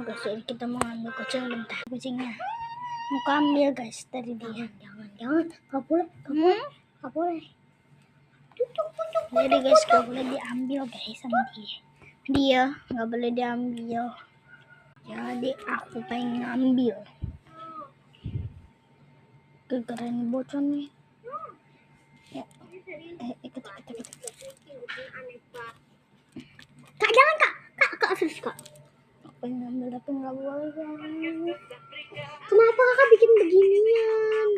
guys, jadi kita mau ambil kucing bentar. Kucingnya mau ambil guys dari dia. Jangan nggak boleh. Jadi guys, nggak boleh diambil guys sama dia nggak boleh diambil, jadi aku pengen ngambil gara-gara bocor nih ya. Ikut kak, jangan kak Afif kak, aku pengen ngambil tapi nggak boleh. Kenapa kakak bikin beginian?